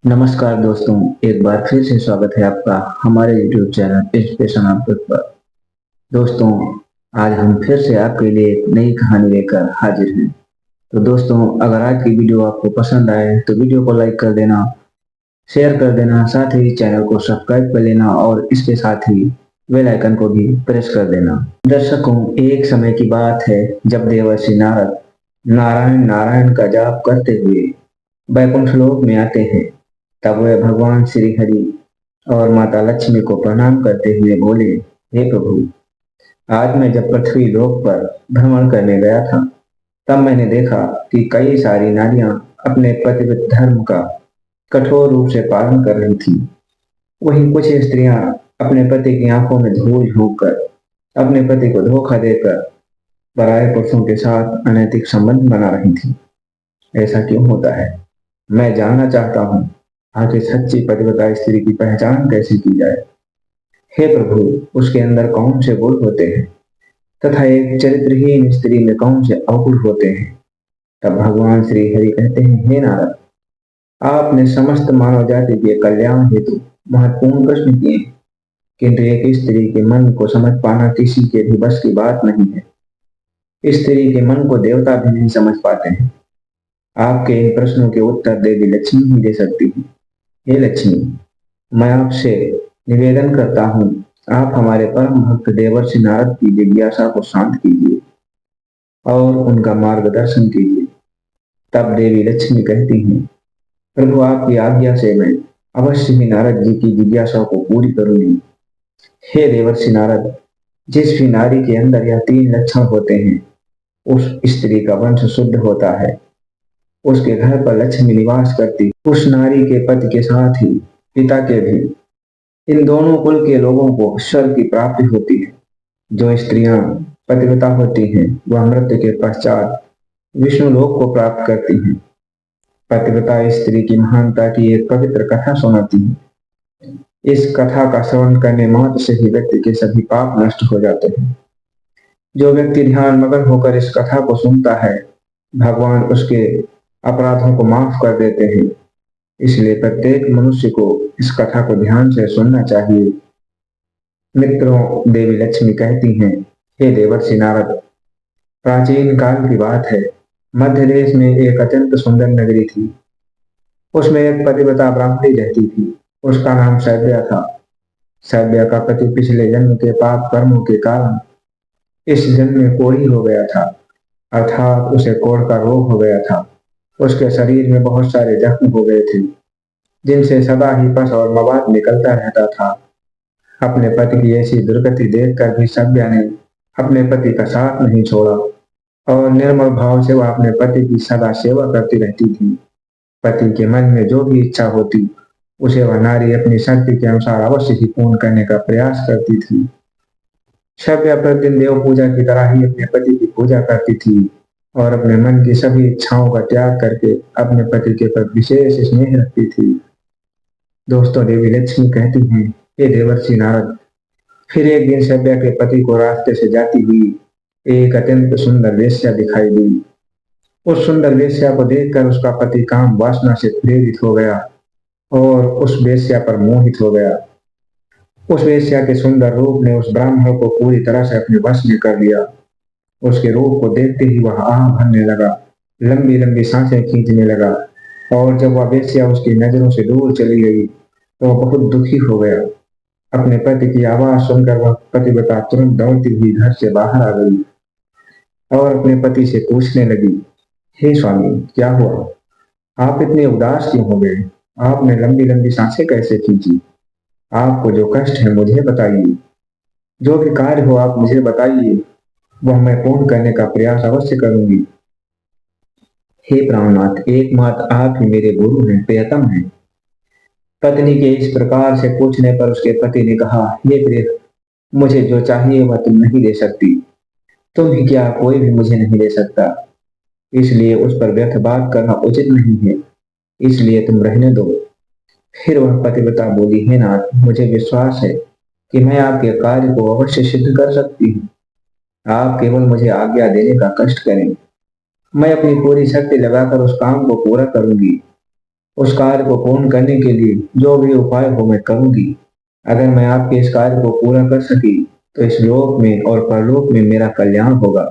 नमस्कार दोस्तों, एक बार फिर से स्वागत है आपका हमारे YouTube चैनल इंस्पिरेशन अपडेट पर। दोस्तों, आज हम फिर से आपके लिए एक नई कहानी लेकर हाजिर हैं। तो दोस्तों, अगर आज की वीडियो आपको पसंद आए तो वीडियो को लाइक कर देना, शेयर कर देना, साथ ही चैनल को सब्सक्राइब कर लेना और इसके साथ ही बेल आइकन को भी प्रेस कर देना। दर्शकों, एक समय की बात है जब देवर्षि नारद नारायण नारायण का जाप करते हुए वैकुंठ लोक में आते हैं। तब वे भगवान श्री हरि और माता लक्ष्मी को प्रणाम करते हुए बोले, हे प्रभु, आज मैं जब पृथ्वी लोक पर भ्रमण करने गया था, तब मैंने देखा कि कई सारी नारियां अपने पतिव्रत धर्म का कठोर रूप से पालन कर रही थी। वहीं कुछ स्त्रियां अपने पति की आंखों में धूल झोंक कर अपने पति को धोखा देकर पराये पुरुषों के साथ अनैतिक संबंध बना रही थी। ऐसा क्यों होता है? मैं जानना चाहता हूँ, आखिर सच्ची पतिव्रता स्त्री की पहचान कैसे की जाए? हे प्रभु, उसके अंदर कौन से गुण होते हैं तथा एक चरित्रहीन स्त्री में कौन से अवगुण होते हैं? तब भगवान श्री हरि कहते हैं, हे नारद, आपने समस्त मानव जाति के कल्याण हेतु महत्वपूर्ण प्रश्न किए, किंतु एक स्त्री के मन को समझ पाना किसी के भी बस की बात नहीं है। स्त्री के मन को देवता भी नहीं समझ पाते हैं। आपके इन प्रश्नों के उत्तर देवी लक्ष्मी ही दे सकती है। हे लक्ष्मी, मैं आपसे निवेदन करता हूँ, आप हमारे परम भक्त देवर्षि नारद की जिज्ञासा को शांत कीजिए और उनका मार्गदर्शन कीजिए। तब देवी लक्ष्मी कहती हैं, प्रभु, आपकी आज्ञा से मैं अवश्य ही नारद जी की जिज्ञासा को पूरी करूंगी। हे देवर्षि नारद, जिस भी नारी के अंदर यह तीन लक्षण होते हैं, उस स्त्री का वंश शुद्ध होता है। उसके घर पर लक्ष्मी निवास करती, उस नारी के पति के साथ ही पिता के भी, इन दोनों कुल के लोगों को स्वर्ग की प्राप्ति होती है। जो स्त्रियां पतिव्रता होती हैं, वह मृत्यु के पश्चात विष्णु लोक को प्राप्त करती हैं। पतिव्रता स्त्री की महानता की एक पवित्र कथा सुनाती है। इस कथा का श्रवण करने मात्र से ही व्यक्ति के सभी पाप नष्ट हो जाते हैं। जो व्यक्ति ध्यान मग्न होकर इस कथा को सुनता है, भगवान उसके अपराधों को माफ कर देते हैं। इसलिए प्रत्येक मनुष्य को इस कथा को ध्यान से सुनना चाहिए। मित्रों, देवी लक्ष्मी कहती हैं, हे देवर्षि नारद, प्राचीन काल की बात है। मध्य देश में एक अत्यंत सुंदर नगरी थी। उसमें एक पतिव्रता ब्राह्मणी रहती थी। उसका नाम सैव्या था। सैव्या का पति पिछले जन्म के पाप कर्मों के कारण इस जन्म में कोढ़ी हो गया था, अर्थात उसे कोढ़ का रोग हो गया था। उसके शरीर में बहुत सारे जख्म हो गए थे, जिनसे सदा ही पस और मवाद निकलता रहता था। अपने पति की ऐसी दुर्गति देखकर भी सभ्या ने अपने पति का साथ नहीं छोड़ा और निर्मल भाव से वह अपने पति की सदा सेवा करती रहती थी। पति के मन में जो भी इच्छा होती, उसे वह नारी अपनी शक्ति के अनुसार अवश्य ही पूर्ण करने का प्रयास करती थी। सभ्या प्रतिदिन देव पूजा की तरह ही अपने पति की पूजा करती थी और अपने मन की सभी इच्छाओं का त्याग करके अपने पति के प्रति विशेष स्नेह रखती थी। दोस्तों, देवी लक्ष्मी कहती हैं, हे देवर्षि नारद, फिर एक दिन सभ्या के पति को रास्ते से जाती हुई एक अत्यंत सुंदर वेश्या दिखाई दी। उस सुंदर वेश्या को देखकर उसका पति काम वासना से प्रेरित हो गया और उस वेश्या पर मोहित हो गया। उस वेश्या के सुंदर रूप ने उस ब्राह्मण को पूरी तरह से अपने वश में कर लिया। उसके रूप को देखते ही वह आह भरने लगा, लंबी लंबी सांसें खींचने लगा और जब वह वेश्या उसकी नजरों से दूर चली गई तो वह बहुत दुखी हो गया। अपने पति की आवाज सुनकर वह पतिव्रता तुरंत दौड़ती हुई घर से बाहर आ गई और अपने पति से पूछने लगी, हे स्वामी, क्या हुआ? आप इतने उदास क्यों हो गए? आपने लंबी लंबी सांसें कैसे खींची? आपको जो कष्ट है मुझे बताइए। जो भी कार्य हो आप मुझे बताइए, वह मैं पूर्ण करने का प्रयास अवश्य करूंगी। हे प्राणनाथ, एकमात्र आप ही मेरे गुरु हैं, प्रियतम हैं। पत्नी के इस प्रकार से पूछने पर उसके पति ने कहा, हे प्रिय, मुझे जो चाहिए वह तुम नहीं दे सकती। तुम ही क्या, कोई भी मुझे नहीं दे सकता। इसलिए उस पर व्यर्थ बात करना उचित नहीं है, इसलिए तुम रहने दो। फिर वह पतिव्रता बोली, हे नाथ, मुझे विश्वास है कि मैं आपके कार्य को अवश्य सिद्ध कर सकती हूँ। आप केवल मुझे आज्ञा देने का कष्ट करें, मैं अपनी पूरी शक्ति लगाकर उस काम को पूरा करूंगी। उस कार्य को पूर्ण करने के लिए जो भी उपाय हो मैं करूंगी। अगर मैं आपके इस कार्य को पूरा कर सकी तो इस लोक में और परलोक में मेरा कल्याण होगा।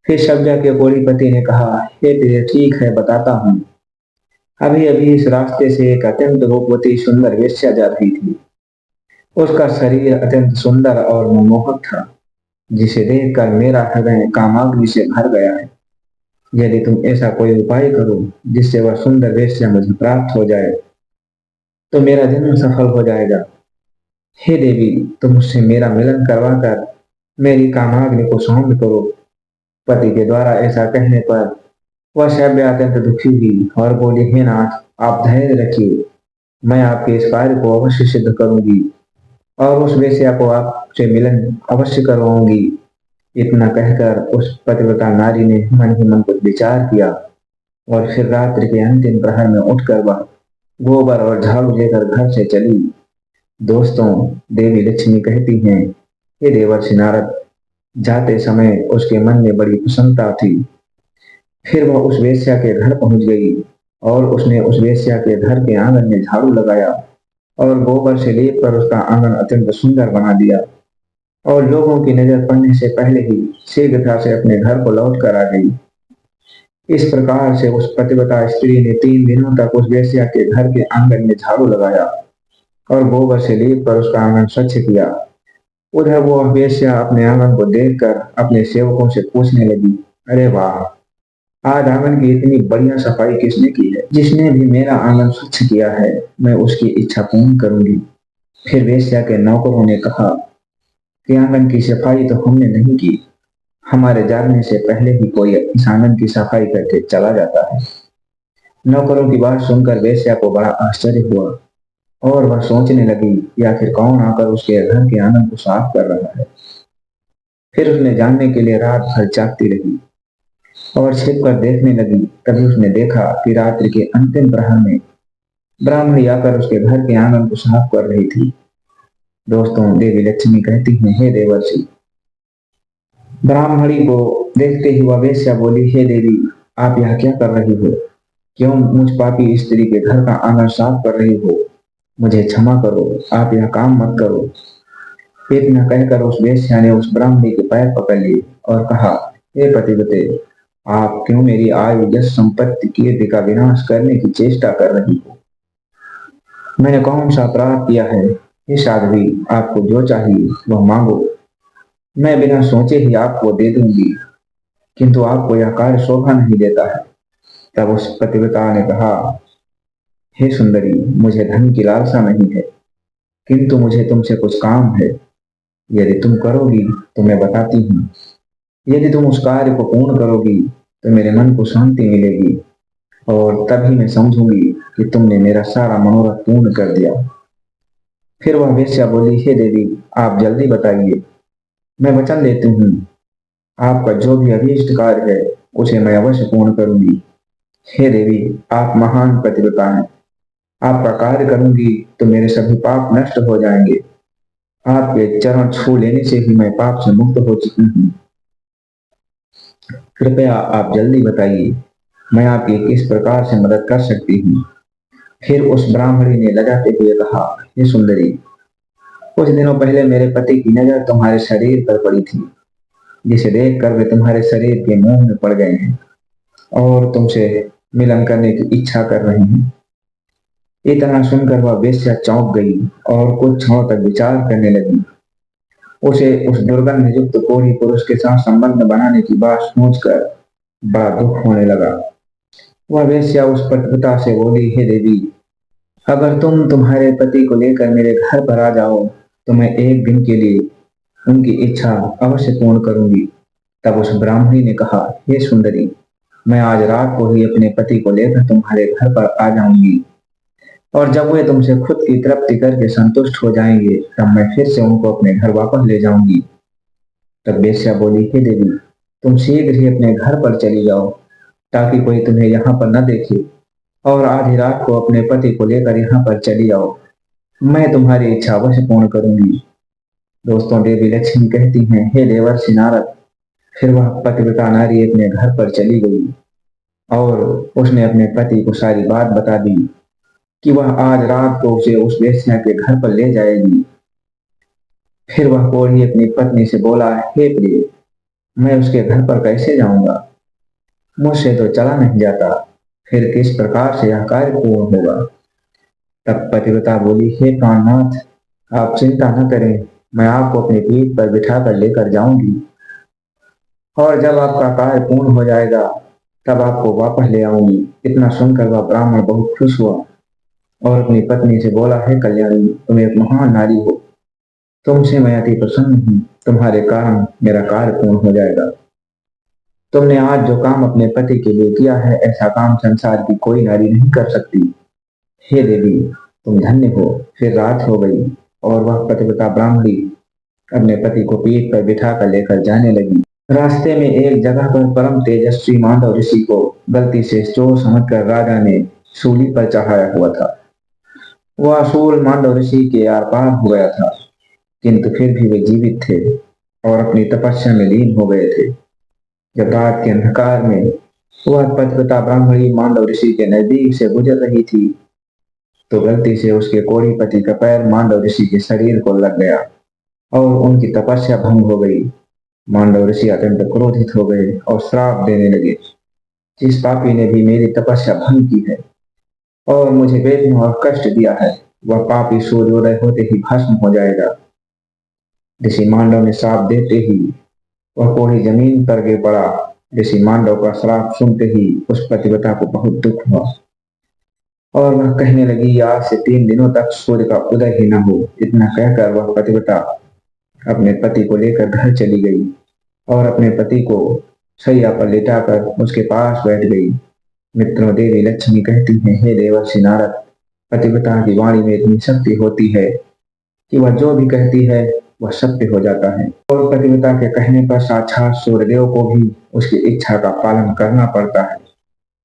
फिर शब्या के कोढ़ीपति ने कहा, हे प्रिय, ठीक है, बताता हूँ। अभी अभी इस रास्ते से एक अत्यंत रूपवती सुंदर वेश्या जा रही थी। उसका शरीर अत्यंत सुंदर और मनमोहक था, जिसे देखकर मेरा हृदय कामाग्नि से भर गया है। यदि तुम ऐसा कोई उपाय करो जिससे वह सुंदर वेश्या मुझे प्राप्त हो जाए तो मेरा जन्म सफल हो जाएगा। हे देवी, तुम मुझसे मेरा मिलन करवाकर मेरी कामाग्नि को शांत करो। पति के द्वारा ऐसा कहने पर वह शैब्य अत्यंत दुखी हुई और बोली, हे नाथ, आप धैर्य रखिए, मैं आपके इस कार्य को अवश्य सिद्ध करूंगी और उस वेश्या को आपसे मिलन अवश्य करवाऊंगी। इतना कहकर उस पतिव्रता नारी ने मन ही मन कुछ विचार किया और फिर रात्रि के अंतिम प्रहर में उठकर वह गोबर और झाड़ू लेकर घर से चली। दोस्तों, देवी लक्ष्मी कहती हैं, हे देवर्षि नारद, जाते समय उसके मन में बड़ी प्रसन्नता थी। फिर वह उस वेश्या के घर पहुंच गई और उसने उस वेश्या के घर के आंगन में झाड़ू लगाया और गोबर से लेप कर उसका आंगन अत्यंत सुंदर बना दिया और लोगों की नजर पड़ने से पहले ही शीघ्रता से अपने घर को लौट कर आ गई। इस प्रकार से उस पतिव्रता स्त्री ने 3 दिनों तक उस वेश्या के घर के आंगन में झाड़ू लगाया और गोबर से लेप कर उसका आंगन स्वच्छ किया। उधर वो वेश्या अपने आंगन को देखकर अपने सेवकों से पूछने लगी, अरे वाह, आज आंगन की इतनी बढ़िया सफाई किसने की है? जिसने भी मेरा आंगन स्वच्छ किया है, मैं उसकी इच्छा पूर्ण करूंगी। फिर वेश्या के नौकरों ने कहा कि आंगन की सफाई तो हमने नहीं की, हमारे जानने से पहले ही कोई इस आंगन की सफाई करके चला जाता है। नौकरों की बात सुनकर वेश्या को बड़ा आश्चर्य हुआ और वह सोचने लगी कि आखिर कौन आकर उसके घर के आंगन को साफ कर रहा है। फिर उसने जानने के लिए रात भर जागती रही और छिप कर देखने लगी। तभी उसने देखा कि रात्रि के अंतिम प्रहर में ब्राह्मणी आकर उसके घर के आंगन को साफ कर रही थी। दोस्तों, देवी लक्ष्मी कहती हैं, हे देवर्षि, ब्राह्मणी को देखते ही वह वेश्या बोली, हे देवी, आप यह क्या कर रही हो? क्यों मुझ पापी स्त्री के घर का आंगन साफ कर रही हो? मुझे क्षमा करो, आप यह काम मत करो। इतना कहकर उस वेश्या ने उस ब्राह्मणी के पैर पकड़ लिए और कहा, हे पतिव्रते, आप क्यों मेरी आयु, यश, संपत्ति, कीर्ति का विनाश करने की चेष्टा कर रही हो? मैंने कौन सा अपराध किया है? हे साध्वी, आपको जो चाहिए वह मांगो, मैं बिना सोचे ही आपको दे दूंगी, किंतु आपको यह कार्य शोभा नहीं देता है। तब उस पतिव्रता ने कहा, हे सुंदरी, मुझे धन की लालसा नहीं है, किंतु मुझे तुमसे कुछ काम है। यदि तुम करोगी तो मैं बताती हूँ। यदि तुम उस कार्य को पूर्ण करोगी तो मेरे मन को शांति मिलेगी और तभी मैं समझूंगी कि तुमने मेरा सारा मनोरथ पूर्ण कर दिया। फिर वह वेश्या बोली, हे देवी, आप जल्दी बताइए, मैं वचन देती हूँ, आपका जो भी अभीष्ट कार्य है उसे मैं अवश्य पूर्ण करूंगी। हे देवी, आप महान पतिव्रता हैं, आपका कार्य करूंगी तो मेरे सभी पाप नष्ट हो जाएंगे। आपके चरण छू लेने से ही मैं पाप से मुक्त हो चुकी हूँ। कृपया आप जल्दी बताइए, मैं आपकी किस प्रकार से मदद कर सकती हूँ। फिर उस ब्राह्मणी ने लजाते हुए कहा, हे सुंदरी, कुछ दिनों पहले मेरे पति की नजर तुम्हारे शरीर पर पड़ी थी, जिसे देखकर वे तुम्हारे शरीर के मोह में पड़ गए हैं और तुमसे मिलन करने की इच्छा कर रहे हैं। इतना सुनकर वह वेश्या चौंक गई और कुछ क्षणों तक विचार करने लगी। उसे उस दुर्गंध युक्त कोढ़ी पुरुष के साथ संबंध बनाने की बात सोचकर बड़ा दुख होने लगा। वह वेश्या उस पतिव्रता से बोली, हे देवी, अगर तुम तुम्हारे पति को लेकर मेरे घर पर आ जाओ तो मैं एक दिन के लिए उनकी इच्छा अवश्य पूर्ण करूंगी। तब उस ब्राह्मणी ने कहा, हे सुंदरी, मैं आज रात को ही अपने पति को लेकर तुम्हारे घर पर आ जाऊंगी और जब वे तुमसे खुद की तृप्ति करके संतुष्ट हो जाएंगे तब मैं फिर से उनको अपने घर वापस ले जाऊंगी। तब वेश्या बोली, हे देवी, तुम शीघ्र ही अपने घर पर चली जाओ ताकि कोई तुम्हें यहाँ पर न देखे और आधी रात को अपने पति को लेकर यहाँ पर चली आओ, मैं तुम्हारी इच्छा अवश्य पूर्ण करूंगी। दोस्तों, देवी लक्ष्मी कहती हैं, हे देवर्षि नारद, फिर वह पतिव्रता नारी अपने घर पर चली गई और उसने अपने पति को सारी बात बता दी कि वह आज रात को उसे उस वेश्या के घर पर ले जाएगी। फिर वह कोढ़ी अपनी पत्नी से बोला, हे प्रिय, मैं उसके घर पर कैसे जाऊंगा? मुझसे तो चला नहीं जाता। फिर किस प्रकार से यह कार्य पूर्ण होगा? तब पतिव्रता बोली, हे प्राणनाथ, आप चिंता न करें, मैं आपको अपनी पीठ पर बिठा कर लेकर जाऊंगी, और जब आपका कार्य पूर्ण हो जाएगा तब आपको वापस ले आऊंगी। इतना सुनकर वह ब्राह्मण बहुत खुश हुआ और अपनी पत्नी से बोला, हे कल्याणी, तुम एक महान नारी हो, तुमसे मैं अति प्रसन्न हूँ। तुम्हारे कारण मेरा कार्य पूर्ण हो जाएगा। तुमने आज जो काम अपने पति के लिए किया है, ऐसा काम संसार की कोई नारी नहीं कर सकती। हे देवी, तुम धन्य हो। फिर रात हो गई और वह पतिव्रता ब्राह्मणी अपने पति को पीठ पर बिठा कर लेकर जाने लगी। रास्ते में एक जगह पर परम तेजस्वी मांडव ऋषि को गलती से चोर समझकर राजा ने सूली पर चढ़ाया हुआ था। वह सूल मांडव ऋषि के आर पार हो गया था, किंतु फिर भी वे जीवित थे और अपनी तपस्या में लीन हो गए थे। जब रात के अंधकार में वह पतिव्रता ब्राह्मणी मांडव ऋषि के नजदीक से गुजर रही थी, तो गलती से उसके कोढ़ी पति का पैर मांडव ऋषि के शरीर को लग गया और उनकी तपस्या भंग हो गई। मांडव ऋषि अत्यंत क्रोधित हो गए और श्राप देने लगे, जिस पापी ने भी मेरी तपस्या भंग की है और मुझे वेदना और कष्ट दिया है, वह पापी सूर्योदय होते ही भस्म हो जाएगा। ऋषि मांडव ने श्राप देते ही वह कोढ़ी जमीन पर गिर पड़ा। ऋषि मांडव का श्राप सुनते ही उस पतिव्रता को बहुत दुख हुआ और वह कहने लगी, आज से 3 दिनों तक सूर्य का उदय ही न हो। इतना कहकर वह पतिव्रता अपने पति को लेकर घर चली गई और अपने पति को शैया पर लेटाकर उसके पास बैठ गई। मित्रों, देवी लक्ष्मी कहती हैं, हे देवर्षि नारद, पतिव्रता की वाणी में इतनी शक्ति होती है कि वह जो भी कहती है वह सत्य हो जाता है, और पतिव्रता के कहने पर साक्षात सूर्यदेव को भी उसकी इच्छा का पालन करना पड़ता है,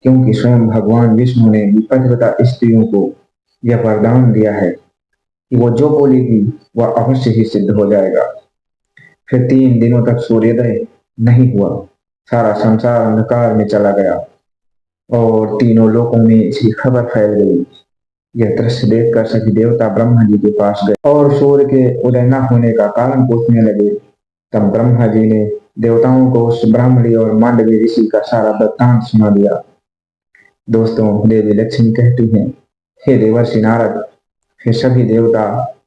क्योंकि स्वयं भगवान विष्णु ने भी पतिव्रता स्त्रियों को यह वरदान दिया है कि वो जो बोलेगी वह अवश्य ही सिद्ध हो जाएगा। फिर 3 दिनों तक सूर्योदय नहीं हुआ। सारा संसार अंधकार में चला गया और तीनों लोकों में इसकी खबर फैल गई। यह दृश्य देखकर सभी देवता ब्रह्मा जी के पास गए और सूर्य के उदय न होने का कारण पूछने लगे। तब ब्रह्मा जी ने देवताओं को उस ब्राह्मणी और मांडवी ऋषि का सारा वृत्तांत सुना दिया। दोस्तों, देवी लक्ष्मी कहती हैं, हे देवर्षि नारद, फिर सभी देवता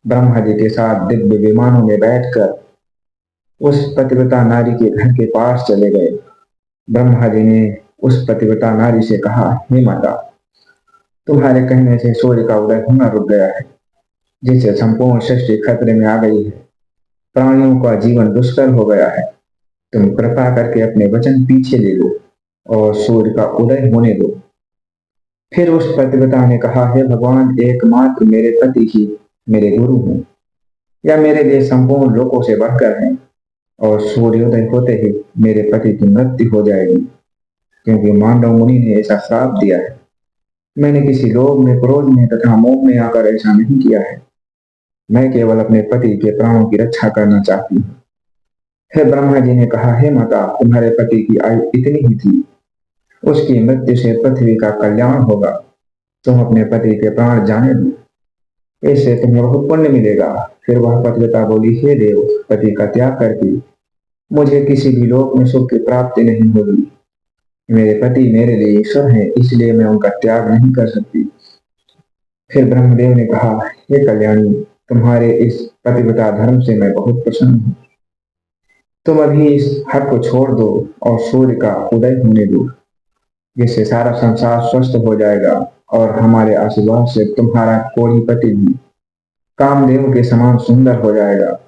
ब्रह्मा जी के साथ दिव्य विमानों में बैठकर उस पतिव्रता नारी के घर के पास चले गए। ब्रह्मा जी ने उस पतिव्रता नारी से कहा, हे माता, तुम्हारे कहने से सूर्य का उदय होना रुक गया है, जिससे संपूर्ण सृष्टि खतरे में आ गई है। प्राणियों का जीवन दुष्कर हो गया है। तुम कृपा करके अपने वचन पीछे ले लो और सूर्य का उदय होने दो। फिर उस पतिव्रता ने कहा, हे भगवान, एकमात्र मेरे पति ही मेरे गुरु हैं, या मेरे लिए संपूर्ण लोकों से बढ़कर हैं, और सूर्योदय होते ही मेरे पति की मृत्यु हो जाएगी, क्योंकि मांडव मुनि ने ऐसा श्राप दिया है। मैंने किसी लोभ में, क्रोध में तथा मोह में आकर ऐसा नहीं किया है। मैं केवल अपने पति के प्राणों की रक्षा करना चाहती हूँ। फिर ब्रह्मा जी ने कहा, हे माता, तुम्हारे पति की आयु इतनी ही थी, उसकी मृत्यु से पृथ्वी का कल्याण होगा। तुम अपने पति के प्राण जाने दो, इससे तुम्हें बहुत पुण्य मिलेगा। फिर वह पतिव्रता बोली, हे देव, पति का त्याग करके मुझे किसी भी लोक में सुख की प्राप्ति नहीं होगी। मेरे पति मेरे लिए ईश्वर है, इसलिए मैं उनका त्याग नहीं कर सकती। फिर ब्रह्मदेव ने कहा, हे कल्याणी, तुम्हारे इस पतिव्रता धर्म से मैं बहुत प्रसन्न हूँ। तुम अभी इस हट को छोड़ दो और सूर्य का उदय होने दो, जिससे सारा संसार स्वस्थ हो जाएगा और हमारे आशीर्वाद से तुम्हारा कोढ़ी पति भी कामदेव के समान सुंदर हो जाएगा।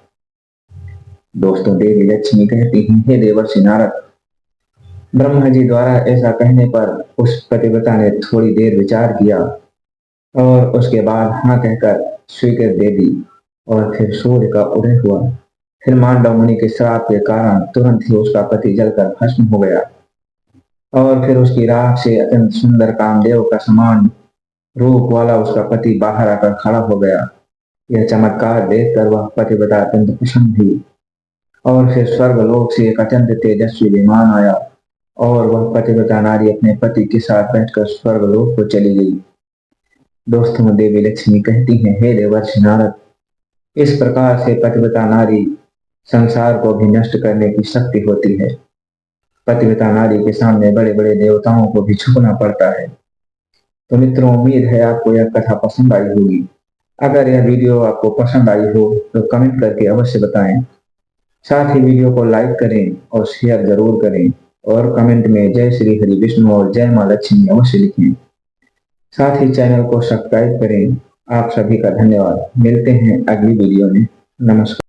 दोस्तों, देवी लक्ष्मी कहती हैं, हे देवर्षि नारद, ब्रह्मा जी द्वारा ऐसा कहने पर उस पतिव्रता ने थोड़ी देर विचार किया और उसके बाद हाँ कहकर स्वीकृति दे दी, और फिर सूर्य का उदय हुआ। फिर मांडव मुनि के श्राप के कारण तुरंत ही उसका पति जलकर भस्म हो गया और फिर उसकी राख से अत्यंत सुंदर कामदेव का समान रूप वाला उसका पति बाहर आकर खड़ा हो गया। यह चमत्कार देखकर वह पतिव्रता अत्यंत प्रसन्न हुई और फिर स्वर्गलोक से एक अत्यंत तेजस्वी विमान आया और वह पतिव्रता नारी अपने पति के साथ बैठकर स्वर्गलोक को चली गई। दोस्तों, देवी लक्ष्मी कहती हैं, हे देवर्षि नारद, इस प्रकार से पतिव्रता नारी संसार को भी नष्ट करने की शक्ति होती है। पतिव्रता नारी के सामने बड़े बड़े देवताओं को भी झुकना पड़ता है। तो मित्रों, उम्मीद है आपको यह कथा पसंद आई होगी। अगर यह वीडियो आपको पसंद आई हो तो कमेंट करके अवश्य बताएं। साथ ही वीडियो को लाइक करें और शेयर जरूर करें और कमेंट में जय श्री हरि विष्णु और जय मां लक्ष्मी अवश्य लिखें। साथ ही चैनल को सब्सक्राइब करें। आप सभी का धन्यवाद। मिलते हैं अगली वीडियो में। नमस्कार।